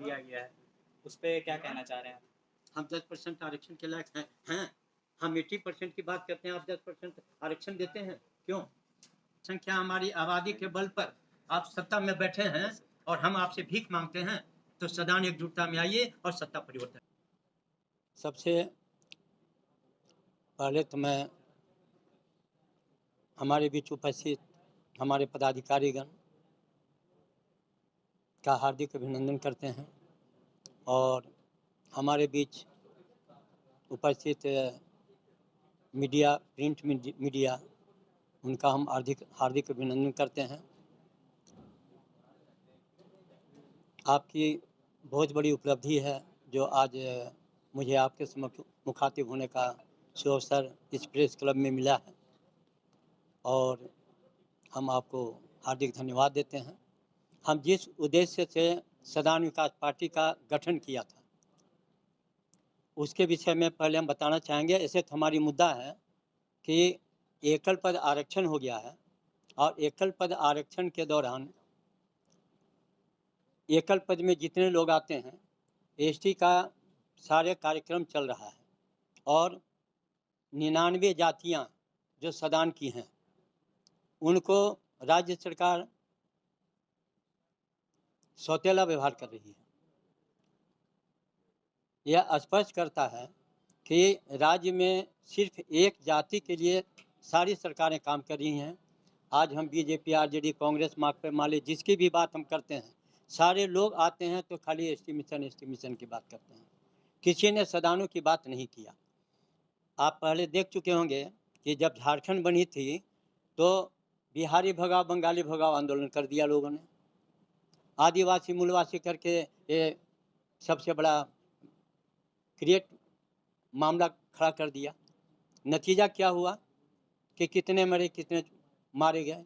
दिया गया है, उस पे क्या कहना चाह रहे हैं आप? हम 10% आरक्षण के लायक हैं? हम 80% की बात करते हैं, आप 10% आरक्षण देते हैं, क्यों? संख्या हमारी आबादी के बल पर आप सत्ता में बैठे हैं और हम आपसे भीख मांगते हैं, तो सदैव एकजुटता में आइए और सत्ता परिवर्तन। सबसे पहले तो मैं हमारे बीच उपस्थित हमारे पदाधिकारीगण का हार्दिक अभिनंदन करते हैं और हमारे बीच उपस्थित मीडिया, प्रिंट मीडिया, उनका हम हार्दिक अभिनंदन करते हैं। आपकी बहुत बड़ी उपलब्धि है जो आज मुझे आपके समक्ष मुखातिब होने का सुअवसर इस प्रेस क्लब में मिला है और हम आपको हार्दिक धन्यवाद देते हैं। हम जिस उद्देश्य से सदान विकास पार्टी का गठन किया था उसके विषय में पहले हम बताना चाहेंगे। ऐसे तो हमारी मुद्दा है कि एकल पद आरक्षण हो गया है और एकल पद आरक्षण के दौरान एकल पद में जितने लोग आते हैं एसटी का सारे कार्यक्रम चल रहा है और 99 जातियां जो सदान की हैं उनको राज्य सरकार सौतेला व्यवहार कर रही है। यह स्पष्ट करता है कि राज्य में सिर्फ एक जाति के लिए सारी सरकारें काम कर रही हैं। आज हम बीजेपी, आरजेडी, कांग्रेस, माकपा, माले जिसकी भी बात हम करते हैं, सारे लोग आते हैं तो खाली एसटी मिशन की बात करते हैं, किसी ने सदानों की बात नहीं किया। आप पहले देख चुके होंगे कि जब झारखंड बनी थी तो बिहारी भगाओ बंगाली भगाओ आंदोलन कर दिया लोगों ने, आदिवासी मूलवासी करके ये सबसे बड़ा क्रिएट मामला खड़ा कर दिया। नतीजा क्या हुआ कि कितने मरे कितने मारे गए।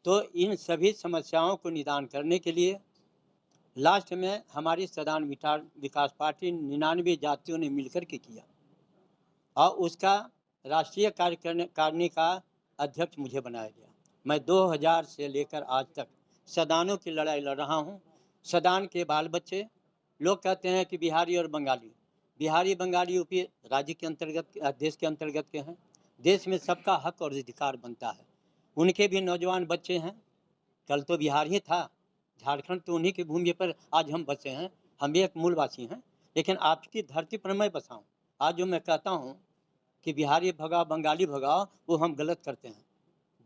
तो इन सभी समस्याओं को निदान करने के लिए लास्ट में हमारी सदान विकास पार्टी 99 जातियों ने मिलकर के किया और उसका राष्ट्रीय कार्यकारिणी का अध्यक्ष मुझे बनाया गया। मैं 2000 से लेकर आज तक सदानों की लड़ाई लड़ रहा हूँ। सदान के बाल बच्चे, लोग कहते हैं कि बिहारी और बंगाली, बिहारी बंगाली यूपी राज्य के अंतर्गत, देश के अंतर्गत के हैं। देश में सबका हक और अधिकार बनता है। उनके भी नौजवान बच्चे हैं। कल तो बिहार ही था, झारखंड तो उन्हीं की भूमि पर आज हम बसे हैं। हम भी एक मूलवासी हैं, लेकिन आपकी धरती पर मैं बसा हूँ। आज जो मैं कहता हूँ कि बिहारी भगाओ बंगाली भगाओ, वो हम गलत करते हैं।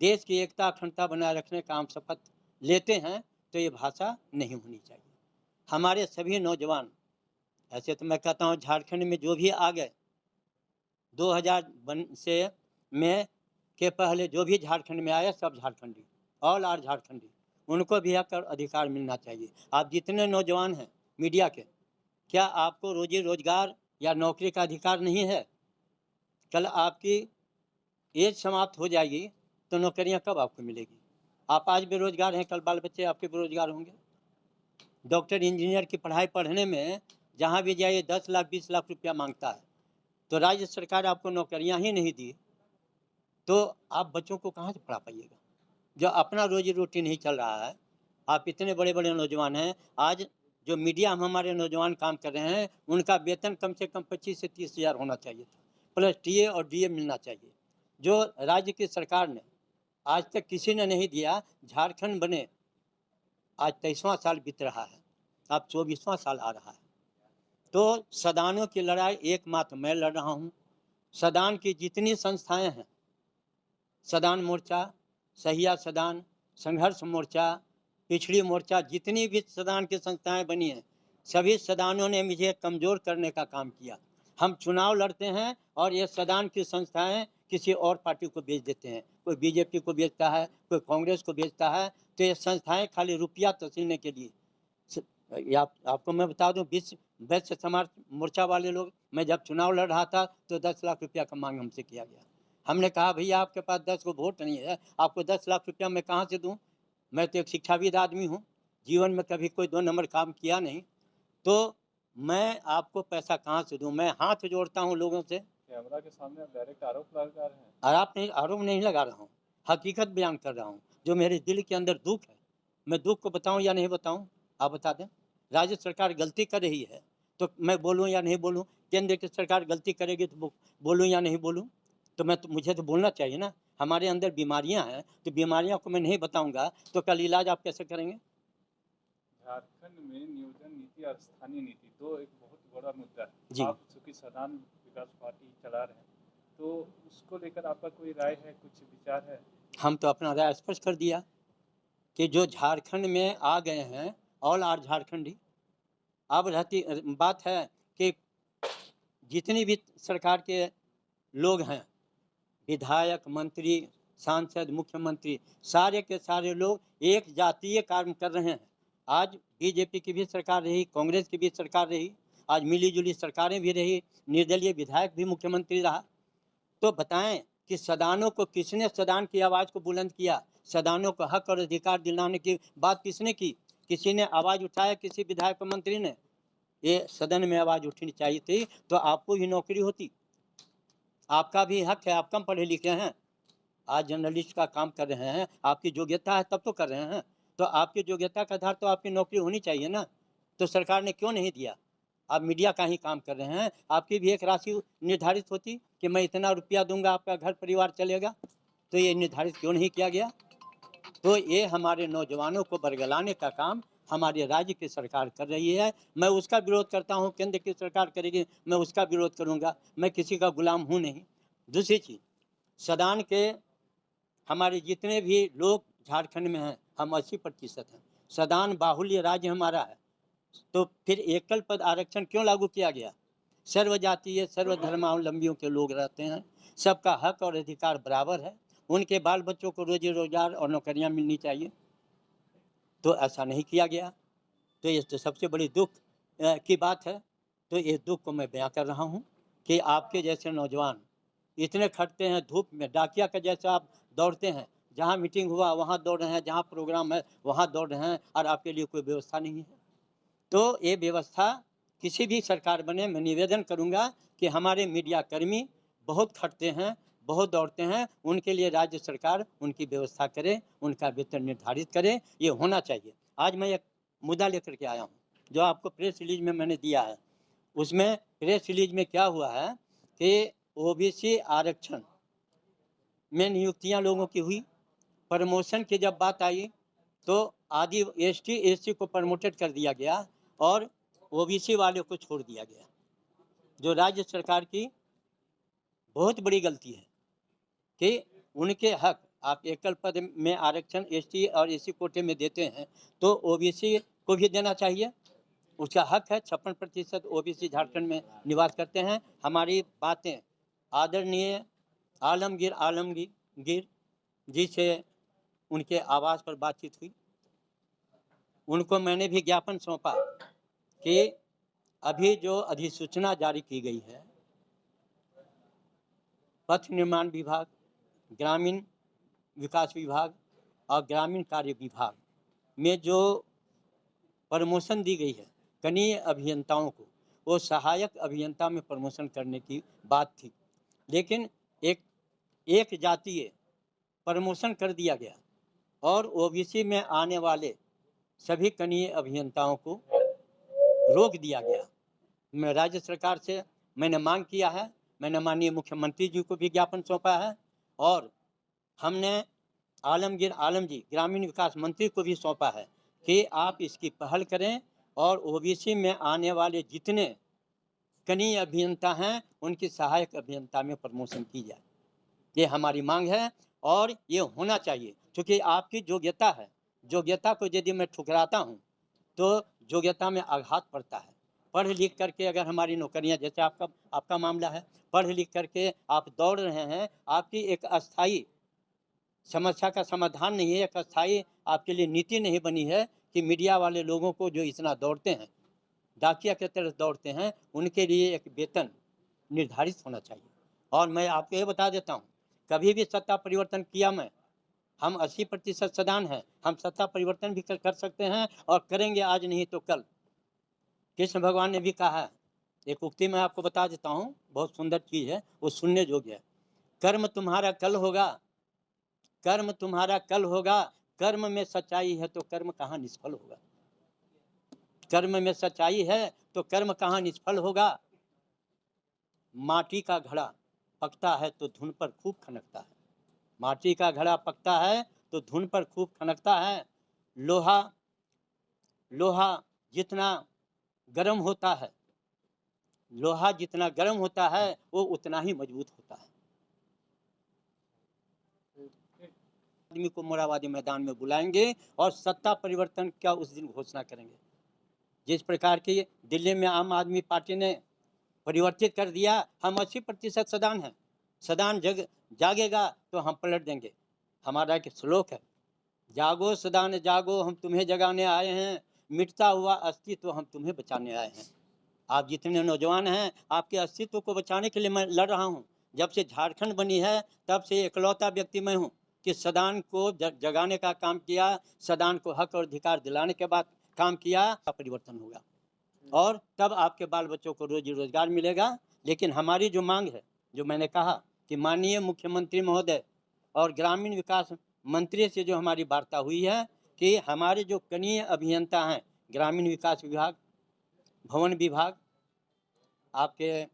देश की एकता अखंडता बनाए रखने का हम शपथ लेते हैं तो ये भाषा नहीं होनी चाहिए। हमारे सभी नौजवान, ऐसे तो मैं कहता हूँ झारखंड में जो भी आ गए 2000 से में के पहले जो भी झारखंड में आए सब झारखंडी, ऑल आर झारखंडी, उनको भी हक और अधिकार मिलना चाहिए। आप जितने नौजवान हैं मीडिया के, क्या आपको रोजी रोजगार या नौकरी का अधिकार नहीं है? कल आपकी एज समाप्त हो जाएगी तो नौकरियां कब आपको मिलेगी? आप आज बेरोजगार हैं, कल बाल बच्चे आपके बेरोजगार होंगे। डॉक्टर इंजीनियर की पढ़ाई पढ़ने में जहाँ भी जाइए 10 लाख 20 लाख रुपया मांगता है। तो राज्य सरकार आपको नौकरियां ही नहीं दी तो आप बच्चों को कहाँ से पढ़ा पाइएगा? जो अपना रोजी रोटी नहीं चल रहा है। आप इतने बड़े बड़े नौजवान हैं, आज जो मीडिया में हमारे नौजवान काम कर रहे हैं उनका वेतन कम से कम 25 से 30 हज़ार होना चाहिए था, प्लस टीए और डीए मिलना चाहिए, जो राज्य की सरकार ने आज तक किसी ने नहीं दिया। झारखंड बने आज 23वां साल बीत रहा है, अब 24वां साल आ रहा है। तो सदानों की लड़ाई एकमात्र मैं लड़ रहा हूँ। सदान की जितनी संस्थाएं हैं, सदान मोर्चा, सहिया सदान, संघर्ष मोर्चा, पिछड़ी मोर्चा, जितनी भी सदान की संस्थाएं बनी हैं, सभी सदानों ने मुझे कमज़ोर करने का काम किया। हम चुनाव लड़ते हैं और ये सदान की संस्थाएं किसी और पार्टी को बेच देते हैं। कोई बीजेपी को बेचता है, कोई कांग्रेस को बेचता है। तो ये संस्थाएं खाली रुपया तसीलने के लिए। आपको मैं बता दूं, वैश्य समाज मोर्चा वाले लोग, मैं जब चुनाव लड़ रहा था तो 10 लाख रुपया का मांग हमसे किया गया। हमने कहा भैया आपके पास 10 को वोट नहीं है, आपको 10 लाख रुपया मैं कहाँ से दूं? मैं तो एक शिक्षाविद आदमी हूँ, जीवन में कभी कोई 2 नंबर काम किया नहीं, तो मैं आपको पैसा कहाँ से दूं? मैं हाथ जोड़ता हूँ लोगों से। कैमरा के सामने आप डायरेक्ट आरोप लगा रहे हैं। आरोप नहीं लगा रहा हूँ, हकीकत बयान कर रहा हूँ। जो मेरे दिल के अंदर दुख है, मैं दुख को बताऊँ या नहीं बताऊँ, आप बता दें। राज्य सरकार गलती कर रही है तो मैं बोलूं या नहीं बोलूं, केंद्र की सरकार गलती करेगी तो बोलूं या नहीं बोलूं, तो मुझे तो बोलना चाहिए ना। हमारे अंदर बीमारियां हैं तो बीमारियों को मैं नहीं बताऊंगा तो कल इलाज आप कैसे करेंगे? झारखंड में नियोजन नीति और स्थानीय नीति दो एक बहुत बड़ा मुद्दा जी। है। आप चूंकि सदान विकास पार्टी चला रहे हैं, तो उसको लेकर आपका कोई राय है, कुछ विचार है? हम तो अपना राय स्पष्ट कर दिया कि जो झारखंड में आ गए हैं ऑल आर झारखंडी। अब रहती बात है कि जितनी भी सरकार के लोग हैं, विधायक, मंत्री, सांसद, मुख्यमंत्री, सारे के सारे लोग एक जातीय काम कर रहे हैं। आज बीजेपी की भी सरकार रही, कांग्रेस की भी सरकार रही, आज मिली-जुली सरकारें भी रही, निर्दलीय विधायक भी मुख्यमंत्री रहा। तो बताएं कि सदानों को किसने सदान की आवाज़ को बुलंद किया? सदानों को हक और अधिकार दिलाने की बात किसने की? किसी ने आवाज़ उठाया? किसी विधायक मंत्री ने? ये सदन में आवाज़ उठनी चाहिए थी तो आपको भी नौकरी होती। आपका भी हक है, आप कम पढ़े लिखे हैं, आज जर्नलिस्ट का काम कर रहे हैं, आपकी योग्यता है तब तो कर रहे हैं, तो आपकी योग्यता के आधार तो आपकी नौकरी होनी चाहिए ना। तो सरकार ने क्यों नहीं दिया? आप मीडिया का ही काम कर रहे हैं, आपकी भी एक राशि निर्धारित होती कि मैं इतना रुपया दूंगा आपका घर परिवार चलेगा, तो ये निर्धारित क्यों नहीं किया गया? तो ये हमारे नौजवानों को बरगलाने का काम हमारे राज्य की सरकार कर रही है। मैं उसका विरोध करता हूँ, केंद्र की सरकार करेगी मैं उसका विरोध करूँगा, मैं किसी का गुलाम हूँ नहीं। दूसरी चीज़, सदान के हमारे जितने भी लोग झारखंड में हैं, हम 80% हैं। सदान बाहुल्य राज्य हमारा है, तो फिर एकल पद आरक्षण क्यों लागू किया गया? सर्वजातीय सर्वधर्मावलंबियों के लोग रहते हैं, सबका हक और अधिकार बराबर है, उनके बाल बच्चों को रोजी रोजगार और नौकरियां मिलनी चाहिए, तो ऐसा नहीं किया गया। तो ये तो सबसे बड़ी दुख की बात है। तो इस दुख को मैं बयां कर रहा हूँ कि आपके जैसे नौजवान इतने खटते हैं धूप में, डाकिया के जैसे आप दौड़ते हैं, जहाँ मीटिंग हुआ वहाँ दौड़ रहे हैं, जहाँ प्रोग्राम है वहाँ दौड़ रहे हैं, और आपके लिए कोई व्यवस्था नहीं है। तो ये व्यवस्था किसी भी सरकार बने, मैं निवेदन करूंगा कि हमारे मीडिया कर्मी बहुत खटते हैं, बहुत दौड़ते हैं, उनके लिए राज्य सरकार उनकी व्यवस्था करे, उनका वेतन निर्धारित करे, ये होना चाहिए। आज मैं एक मुद्दा लेकर के आया हूँ जो आपको प्रेस रिलीज में मैंने दिया है। उसमें प्रेस रिलीज में क्या हुआ है कि ओबीसी आरक्षण में नियुक्तियां लोगों की हुई, प्रमोशन की जब बात आई तो आदि एसटी एससी को प्रमोटेड कर दिया गया और ओबीसी वाले को छोड़ दिया गया, जो राज्य सरकार की बहुत बड़ी गलती है कि उनके हक आप एकल पद में आरक्षण एसटी और एससी कोटे में देते हैं तो ओबीसी को भी देना चाहिए, उसका हक है। 56% ओबीसी झारखंड में निवास करते हैं। हमारी बातें आदरणीय आलमगीर जी से उनके आवास पर बातचीत हुई, उनको मैंने भी ज्ञापन सौंपा कि अभी जो अधिसूचना जारी की गई है, पथ निर्माण विभाग, ग्रामीण विकास विभाग और ग्रामीण कार्य विभाग में जो प्रमोशन दी गई है कनीय अभियंताओं को, वो सहायक अभियंता में प्रमोशन करने की बात थी, लेकिन एक जातीय प्रमोशन कर दिया गया और ओबीसी में आने वाले सभी कनीय अभियंताओं को रोक दिया गया। मैं राज्य सरकार से मैंने मांग किया है, मैंने माननीय मुख्यमंत्री जी को भी ज्ञापन सौंपा है और हमने आलमगीर आलम जी ग्रामीण विकास मंत्री को भी सौंपा है कि आप इसकी पहल करें और ओबीसी में आने वाले जितने कनीय अभियंता हैं उनकी सहायक अभियंता में प्रमोशन की जाए। ये हमारी मांग है और ये होना चाहिए, क्योंकि आपकी योग्यता है, योग्यता को यदि मैं ठुकराता हूँ तो योग्यता में आघात पड़ता है। पढ़ लिख करके अगर हमारी नौकरियां, जैसे आपका मामला है, पढ़ लिख करके आप दौड़ रहे हैं, आपकी एक अस्थाई समस्या का समाधान नहीं है, एक अस्थाई आपके लिए नीति नहीं बनी है कि मीडिया वाले लोगों को जो इतना दौड़ते हैं, डाकिया की तरह दौड़ते हैं, उनके लिए एक वेतन निर्धारित होना चाहिए। और मैं आपको ये बता देता हूँ, कभी भी सत्ता परिवर्तन किया मैं, हम 80% सदान हैं, हम सत्ता परिवर्तन भी कर सकते हैं और करेंगे, आज नहीं तो कल। कृष्ण भगवान ने भी कहा है, एक उक्ति मैं आपको बता देता हूँ, बहुत सुंदर चीज़ है, वो सुनने योग्य है। कर्म तुम्हारा कल होगा, कर्म तुम्हारा कल होगा, कर्म में सच्चाई है तो कर्म कहाँ निष्फल होगा। कर्म में सच्चाई है तो कर्म कहाँ निष्फल होगा। माटी का घड़ा पकता है तो धुन पर खूब खनकता है। माटी का घड़ा पकता है तो धुन पर खूब खनकता है। लोहा लोहा जितना गर्म होता है, लोहा जितना गर्म होता है वो उतना ही मजबूत होता है। आदमी को मोराबादी मैदान में बुलाएंगे और सत्ता परिवर्तन का उस दिन घोषणा करेंगे। जिस प्रकार की दिल्ली में आम आदमी पार्टी ने परिवर्तित कर दिया, हम 80% सदान हैं। सदान जागेगा तो हम पलट देंगे। हमारा एक श्लोक है, जागो सदान जागो हम तुम्हें जगाने आए हैं, मिटता हुआ अस्तित्व हम तुम्हें बचाने आए हैं। आप जितने नौजवान हैं, आपके अस्तित्व को बचाने के लिए मैं लड़ रहा हूं। जब से झारखंड बनी है तब से इकलौता व्यक्ति मैं हूं कि सदान को जगाने का काम किया, सदान को हक और अधिकार दिलाने के बाद काम किया, परिवर्तन होगा और तब आपके बाल बच्चों को रोजी रोजगार मिलेगा। लेकिन हमारी जो मांग है, जो मैंने कहा कि माननीय मुख्यमंत्री महोदय और ग्रामीण विकास मंत्री से जो हमारी वार्ता हुई है कि हमारे जो कनीय अभियंता हैं, ग्रामीण विकास विभाग, भवन विभाग, आपके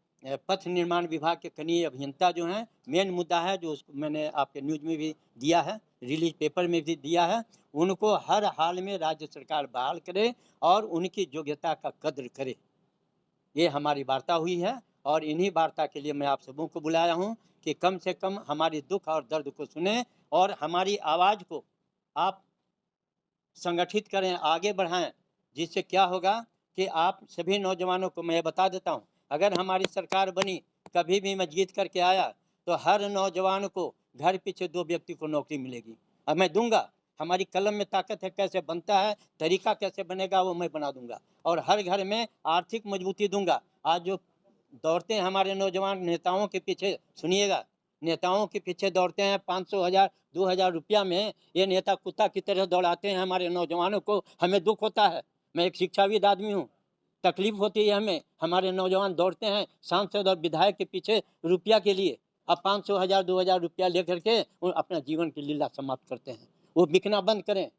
पथ निर्माण विभाग के कनीय अभियंता जो हैं, मेन मुद्दा है जो उसको मैंने आपके न्यूज़ में भी दिया है, रिलीज पेपर में भी दिया है, उनको हर हाल में राज्य सरकार बहाल करे और उनकी योग्यता का कद्र करे। ये हमारी वार्ता हुई है और इन्हीं वार्ता के लिए मैं आप सबों को बुलाया हूँ कि कम से कम हमारी दुख और दर्द को सुने और हमारी आवाज़ को आप संगठित करें, आगे बढ़ाएं। जिससे क्या होगा कि आप सभी नौजवानों को मैं बता देता हूं, अगर हमारी सरकार बनी, कभी भी मैं जीत करके आया तो हर नौजवान को घर पीछे 2 व्यक्ति को नौकरी मिलेगी और मैं दूंगा। हमारी कलम में ताकत है, कैसे बनता है, तरीका कैसे बनेगा वो मैं बना दूंगा और हर घर में आर्थिक मजबूती दूंगा। आज जो दौड़ते हैं हमारे नौजवान नेताओं के पीछे, सुनिएगा, नेताओं के पीछे दौड़ते हैं 500, 1000, 2000 रुपया में, ये नेता कुत्ता की तरह दौड़ाते हैं हमारे नौजवानों को। हमें दुख होता है, मैं एक शिक्षाविद आदमी हूँ, तकलीफ होती है हमें। हमारे नौजवान दौड़ते हैं सांसद और विधायक के पीछे रुपया के लिए, अब 500, 1000, 2000 रुपया लेकर के वो अपना जीवन की लीला समाप्त करते हैं। वो बिकना बंद करें,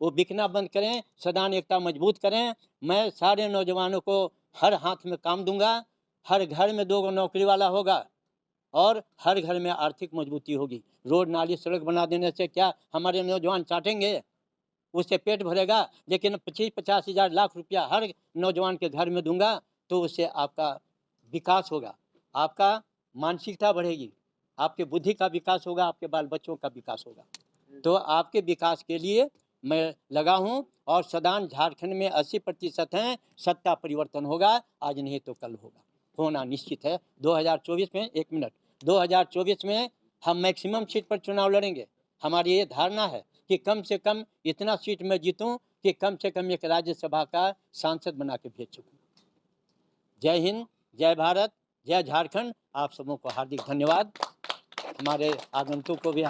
वो बिकना बंद करें, सदान एकता मजबूत करें। मैं सारे नौजवानों को हर हाथ में काम दूंगा, हर घर में 2 नौकरी वाला होगा और हर घर में आर्थिक मजबूती होगी। रोड नाली सड़क बना देने से क्या हमारे नौजवान चाटेंगे? उससे पेट भरेगा, लेकिन 25-50 हज़ार लाख रुपया हर नौजवान के घर में दूंगा तो उससे आपका विकास होगा, आपका मानसिकता बढ़ेगी, आपके बुद्धि का विकास होगा, आपके बाल बच्चों का विकास होगा। तो आपके विकास के लिए मैं लगा हूं और सदान झारखंड में 80% हैं, सत्ता परिवर्तन होगा, आज नहीं तो कल होगा, होना निश्चित है। 2024 में 1 मिनट 2024 में हम मैक्सिमम सीट पर चुनाव लड़ेंगे। हमारी ये धारणा है कि कम से कम इतना सीट में जीतूं कि कम से कम एक राज्यसभा का सांसद बना के भेज सकूं। जय हिंद, जय भारत, जय झारखंड। आप सबों को हार्दिक धन्यवाद, हमारे आगंतुक को भी